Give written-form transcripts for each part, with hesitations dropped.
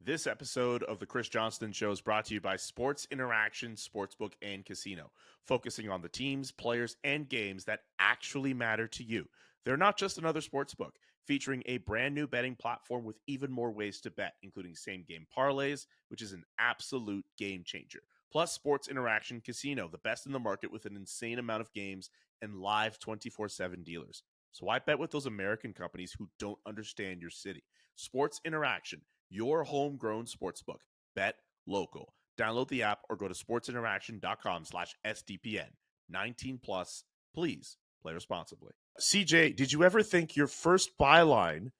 This episode of the Chris Johnston Show is brought to you by Sports Interaction Sportsbook and Casino, focusing on the teams, players, and games that actually matter to you. They're not just another sportsbook, featuring a brand new betting platform with even more ways to bet, including same-game parlays, which is an absolute game changer. Plus, Sports Interaction Casino, the best in the market with an insane amount of games and live 24/7 dealers. So why bet with those American companies who don't understand your city? Sports Interaction, your homegrown sportsbook. Bet local. Download the app or go to sportsinteraction.com/SDPN. 19 plus. Please play responsibly. CJ, did you ever think your first byline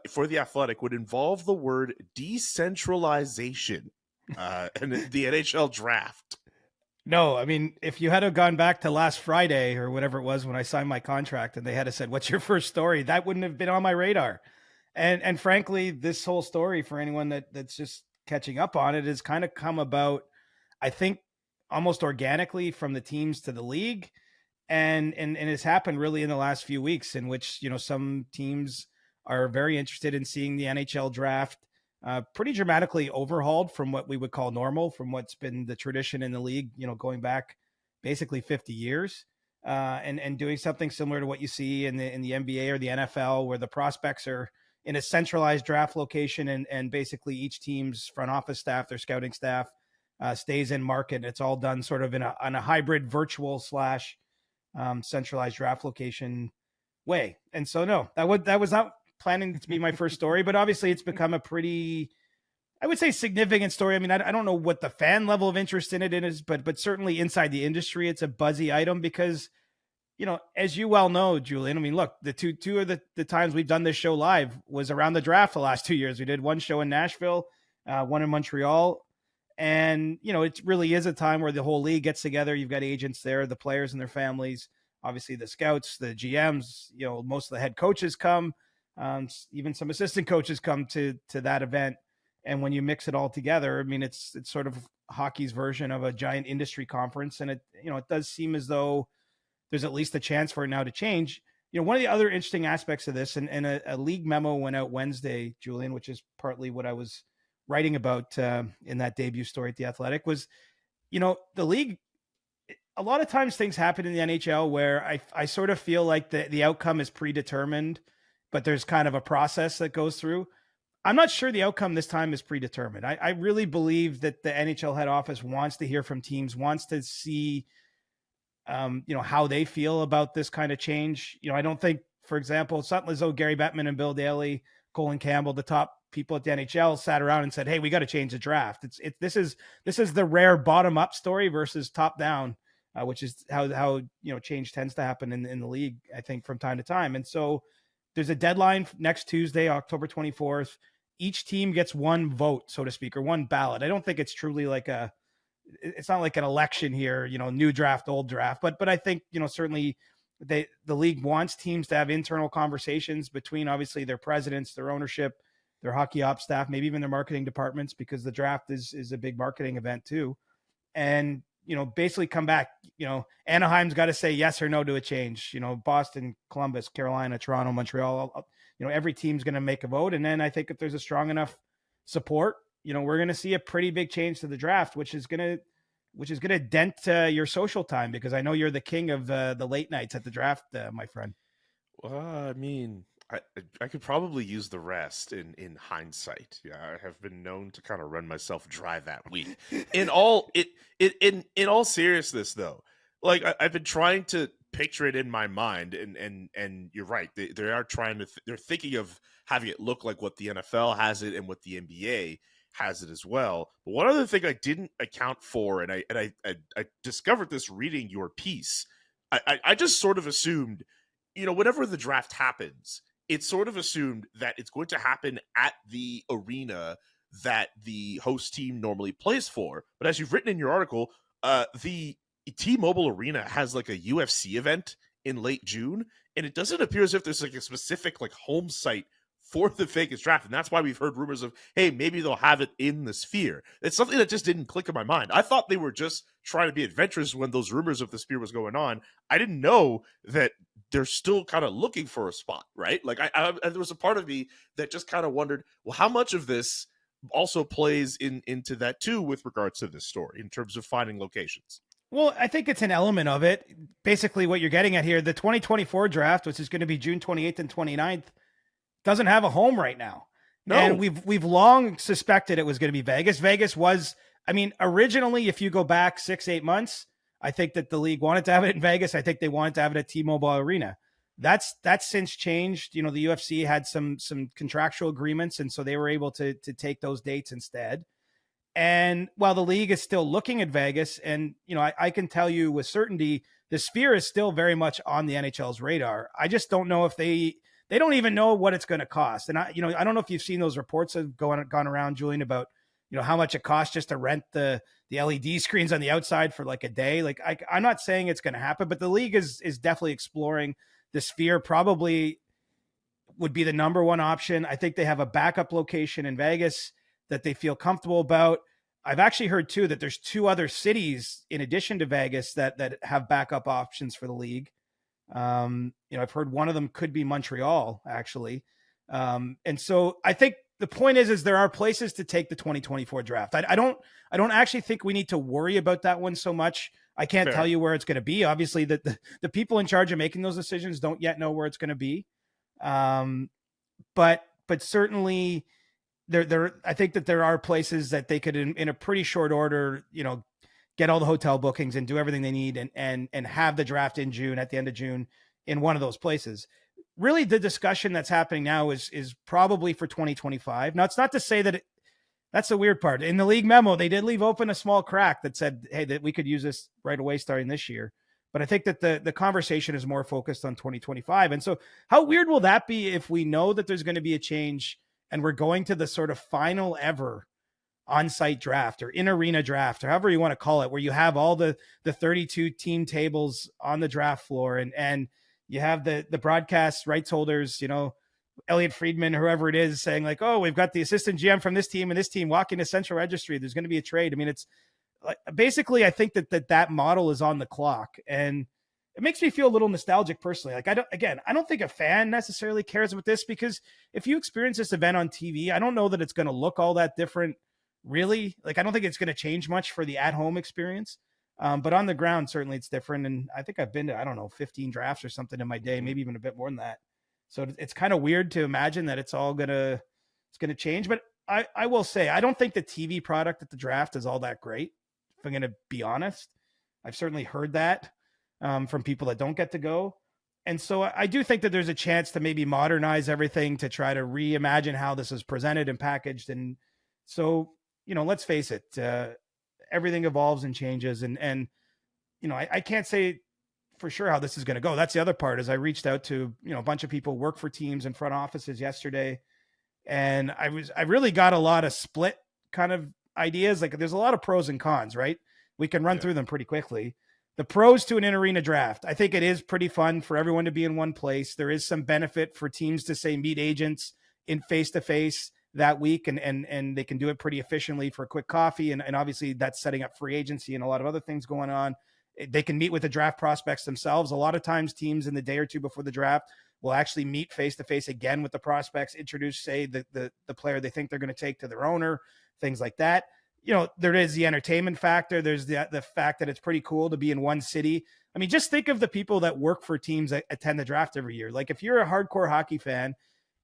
for The Athletic would involve the word decentralization and the NHL draft? No, I mean, if you had have gone back to last Friday or whatever it was when I signed my contract and they had said, "What's your first story?" that wouldn't have been on my radar. And frankly, this whole story, for anyone that's just catching up on it, has kind of come about, I think, almost organically from the teams to the league. And it's happened really in the last few weeks, in which, some teams are very interested in seeing the NHL draft pretty dramatically overhauled from what we would call normal, from what's been the tradition in the league, going back basically 50 years, and doing something similar to what you see in the NBA or the NFL, where the prospects are in a centralized draft location, and basically each team's front office staff, their scouting staff, stays in market. It's all done sort of on a hybrid virtual / centralized draft location way. And so, no, that was not planning to be my first story, but obviously it's become a pretty, I would say, significant story. I mean, I don't know what the fan level of interest in it is, but certainly inside the industry, it's a buzzy item because, as you well know, Julian, I mean, look, the two of the times we've done this show live was around the draft the last 2 years. We did one show in Nashville, one in Montreal. And, it really is a time where the whole league gets together. You've got agents there, the players and their families, obviously the scouts, the GMs, most of the head coaches come. Even some assistant coaches come to that event. And when you mix it all together, I mean, it's sort of hockey's version of a giant industry conference. And it does seem as though there's at least a chance for it now to change. One of the other interesting aspects of this, and a league memo went out Wednesday, Julian, which is partly what I was writing about in that debut story at The Athletic, was, the league, a lot of times things happen in the NHL where I sort of feel like the outcome is predetermined, but there's kind of a process that goes through. I'm not sure the outcome this time is predetermined. I really believe that the NHL head office wants to hear from teams, wants to see, how they feel about this kind of change. I don't think, for example, Sutton Lizow, Gary Bettman, and Bill Daly, Colin Campbell, the top people at the NHL, sat around and said, "Hey, we got to change the draft." This is the rare bottom up story versus top down, which is how change tends to happen in the league, I think, from time to time. And so there's a deadline next Tuesday, October 24th. Each team gets one vote, so to speak, or one ballot. I don't think it's truly it's not like an election here, new draft, old draft, but I think, certainly the league wants teams to have internal conversations between obviously their presidents, their ownership, their hockey ops staff, maybe even their marketing departments, because the draft is a big marketing event too. And, basically come back, Anaheim's got to say yes or no to a change, Boston, Columbus, Carolina, Toronto, Montreal, every team's going to make a vote. And then I think if there's a strong enough support, we're going to see a pretty big change to the draft, which is going to dent your social time, because I know you're the king of the late nights at the draft, my friend. Well, I mean, I could probably use the rest in hindsight. Yeah, I have been known to kind of run myself dry that week. In all seriousness, though, like I've been trying to picture it in my mind, and you're right. They are trying to. They're thinking of having it look like what the NFL has it and what the NBA has it as well. But one other thing I didn't account for, and I discovered this reading your piece. I just sort of assumed, whenever the draft happens, it's sort of assumed that it's going to happen at the arena that the host team normally plays for. But as you've written in your article, the T-Mobile Arena has like a UFC event in late June, and it doesn't appear as if there's like a specific like home site for the Vegas draft. And that's why we've heard rumors of, hey, maybe they'll have it in the Sphere. It's something that just didn't click in my mind. I thought they were just trying to be adventurous when those rumors of the Sphere was going on. I didn't know that they're still kind of looking for a spot, right? Like I there was a part of me that just kind of wondered, well, how much of this also plays into that too with regards to this story in terms of finding locations. Well, I think it's an element of it. Basically, what you're getting at here, the 2024 draft, which is going to be June 28th and 29th, doesn't have a home right now. No. And we've long suspected it was going to be Vegas. Vegas was, I mean, originally, if you go back 6-8 months, I think that the league wanted to have it in Vegas. I think they wanted to have it at T-Mobile Arena. That's since changed. You know, the UFC had some contractual agreements, and so they were able to take those dates instead. And while the league is still looking at Vegas, and you know, I can tell you with certainty, the Sphere is still very much on the NHL's radar. I just don't know if they don't even know what it's going to cost. And I don't know if you've seen those reports that have gone around, Julian, about how much it costs just to rent the LED screens on the outside for like a day. Like I'm not saying it's going to happen, but the league is definitely exploring the Sphere. Probably would be the number one option. I think they have a backup location in Vegas that they feel comfortable about. I've actually heard too that there's 2 other cities in addition to Vegas that have backup options for the league. I've heard one of them could be Montreal actually. And so I think the point is there are places to take the 2024 draft. I don't actually think we need to worry about that one so much. I can't tell you where it's going to be. Obviously the people in charge of making those decisions don't yet know where it's going to be. But certainly I think that there are places that they could in a pretty short order, get all the hotel bookings and do everything they need and have the draft in June, at the end of June, in one of those places. Really, the discussion that's happening now is probably for 2025. Now, it's not to say that that's the weird part. In the league memo, they did leave open a small crack that said, hey, that we could use this right away starting this year. But I think that the conversation is more focused on 2025. And so how weird will that be if we know that there's going to be a change and we're going to the sort of final ever on-site draft or in-arena draft, or however you want to call it, where you have all the 32 team tables on the draft floor and you have the broadcast rights holders, Elliot Friedman, whoever it is, saying like, oh, we've got the assistant GM from this team and this team walking to Central Registry. There's going to be a trade. I mean, it's like, basically, I think that model is on the clock, and it makes me feel a little nostalgic personally. Like I don't think a fan necessarily cares about this, because if you experience this event on TV, I don't know that it's going to look all that different, really. Like, I don't think it's going to change much for the at-home experience. But on the ground, certainly it's different. And I think I've been to, 15 drafts or something in my day, maybe even a bit more than that. So it's kind of weird to imagine that it's going to change. But I will say, I don't think the TV product at the draft is all that great, if I'm going to be honest. I've certainly heard that from people that don't get to go. And so I do think that there's a chance to maybe modernize everything to try to reimagine how this is presented and packaged. And so, let's face it, everything evolves and changes. And I can't say for sure how this is going to go. That's the other part. Is I reached out to, a bunch of people who work for teams and front offices yesterday. And I really got a lot of split kind of ideas. Like, there's a lot of pros and cons, right? We can run through them pretty quickly. The pros to an in-arena draft, I think it is pretty fun for everyone to be in one place. There is some benefit for teams to, say, meet agents in face-to-face that week, and they can do it pretty efficiently for a quick coffee. And obviously that's setting up free agency and a lot of other things going on. They can meet with the draft prospects themselves. A lot of times teams in the day or two before the draft will actually meet face-to-face again with the prospects, introduce, say, the player they think they're going to take to their owner, things like that. There is the entertainment factor. There's the fact that it's pretty cool to be in one city. I mean, just think of the people that work for teams that attend the draft every year. Like, if you're a hardcore hockey fan,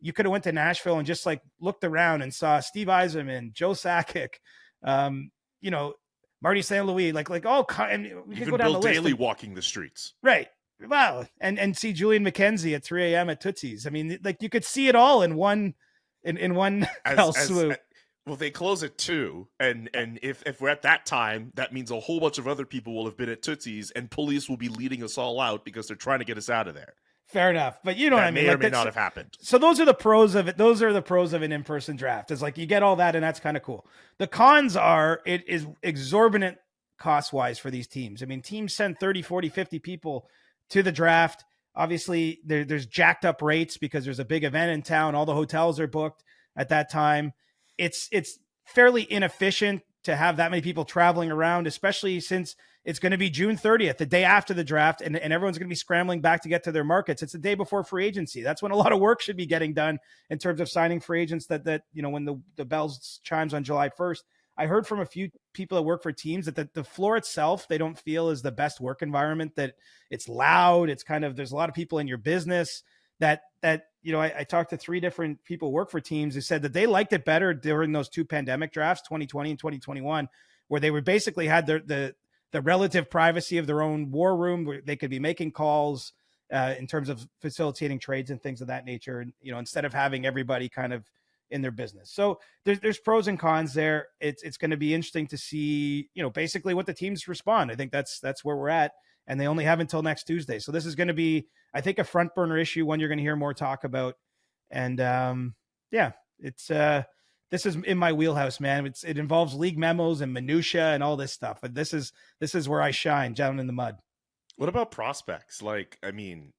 you could have went to Nashville and just like looked around and saw Steve Yzerman, Joe Sakic, Marty St. Louis, like all, and we could go down Bill the list. Daly walking the streets. Right. Wow. And see Julian McKenzie at 3 a.m. at Tootsie's. I mean, like, you could see it all in one fell swoop. Well, they close at 2, and if we're at that time, that means a whole bunch of other people will have been at Tootsie's, and police will be leading us all out because they're trying to get us out of there. Fair enough, but you know what I mean. May or may not have happened. So those are the pros of it. Those are the pros of an in-person draft. It's like you get all that, and that's kind of cool. The cons are it is exorbitant cost-wise for these teams. I mean, teams send 30, 40, 50 people to the draft. Obviously, there's jacked up rates because there's a big event in town. All the hotels are booked at that time. It's fairly inefficient to have that many people traveling around, especially since it's going to be June 30th, the day after the draft, and everyone's going to be scrambling back to get to their markets. It's the day before free agency. That's when a lot of work should be getting done in terms of signing free agents that when the bells chimes on July 1st. I heard from a few people that work for teams that the floor itself, they don't feel is the best work environment, that it's loud. It's kind of, there's a lot of people in your business that I talked to 3 different people who work for teams who said that they liked it better during those 2 pandemic drafts, 2020 and 2021, where they were basically had the relative privacy of their own war room, where they could be making calls in terms of facilitating trades and things of that nature. And, instead of having everybody kind of in their business. So there's pros and cons there. It's going to be interesting to see, basically what the teams respond. I think that's where we're at. And they only have until next Tuesday. So this is going to be, I think, a front burner issue, one you're going to hear more talk about. And it's this is in my wheelhouse, man. It involves league memos and minutia and all this stuff. But this is where I shine, down in the mud. What about prospects? Like, I mean,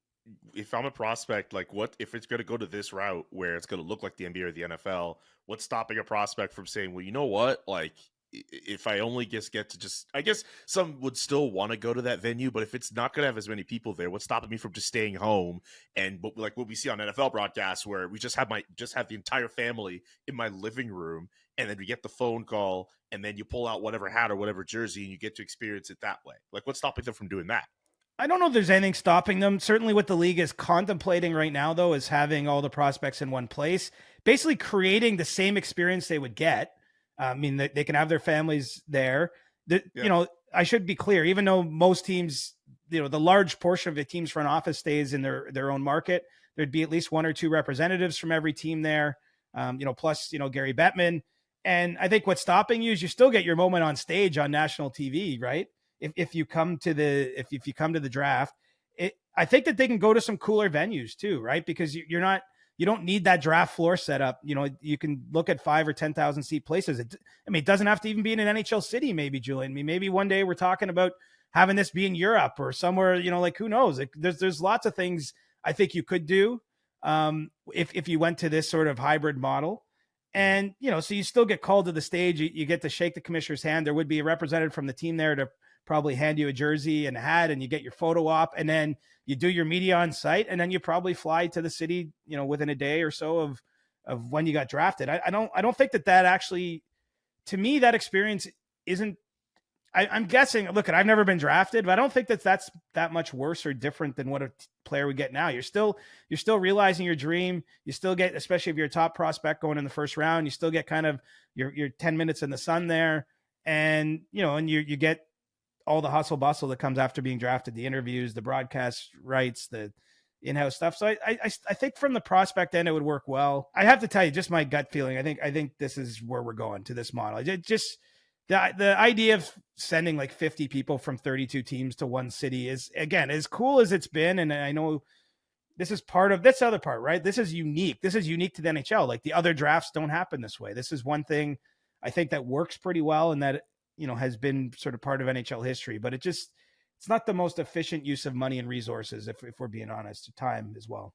if I'm a prospect, like, what if it's going to go to this route where it's going to look like the NBA or the NFL? What's stopping a prospect from saying, well, you know what, like, if I only get to I guess some would still want to go to that venue, but if it's not going to have as many people there, what's stopping me from just staying home? And like what we see on NFL broadcasts, where we just have the entire family in my living room, and then we get the phone call, and then you pull out whatever hat or whatever jersey, and you get to experience it that way. Like, what's stopping them from doing that? I don't know if there's anything stopping them. Certainly what the league is contemplating right now, though, is having all the prospects in one place, basically creating the same experience they would get. I mean, they can have their families there. I should be clear, even though most teams, the large portion of the team's front office stays in their own market, there'd be at least 1 or 2 representatives from every team there, plus, Gary Bettman. And I think what's stopping you is you still get your moment on stage on national TV, right? If you come to the draft, I think that they can go to some cooler venues too, right? Because you don't need that draft floor set up. You can look at 5 or 10,000 seat places. It doesn't have to even be in an NHL city, maybe, Julian. Maybe one day we're talking about having this be in Europe or somewhere, like, who knows? There's lots of things I think you could do if you went to this sort of hybrid model. And, so you still get called to the stage. You get to shake the commissioner's hand. There would be a representative from the team there to probably hand you a jersey and a hat, and you get your photo op, and then you do your media on site, and then you probably fly to the city, within a day or so of when you got drafted. I don't think that actually, to me, that experience isn't, I'm guessing, look, I've never been drafted, but I don't think that's that much worse or different than what a player would get now. You're still realizing your dream. You still get, especially if you're a top prospect going in the first round, you still get kind of your 10 minutes in the sun there. And, and you get all the hustle bustle that comes after being drafted, the interviews, the broadcast rights, the in-house stuff. So I think from the prospect end, it would work well. I have to tell you, just my gut feeling, I think this is where we're going to this model. Just the idea of sending like 50 people from 32 teams to one city is, again, as cool as it's been. And I know this is part of this other part, right? This is unique. This is unique to the NHL. Like, the other drafts don't happen this way. This is one thing I think that works pretty well, and that, has been sort of part of NHL history, but it's not the most efficient use of money and resources, if we're being honest, time as well.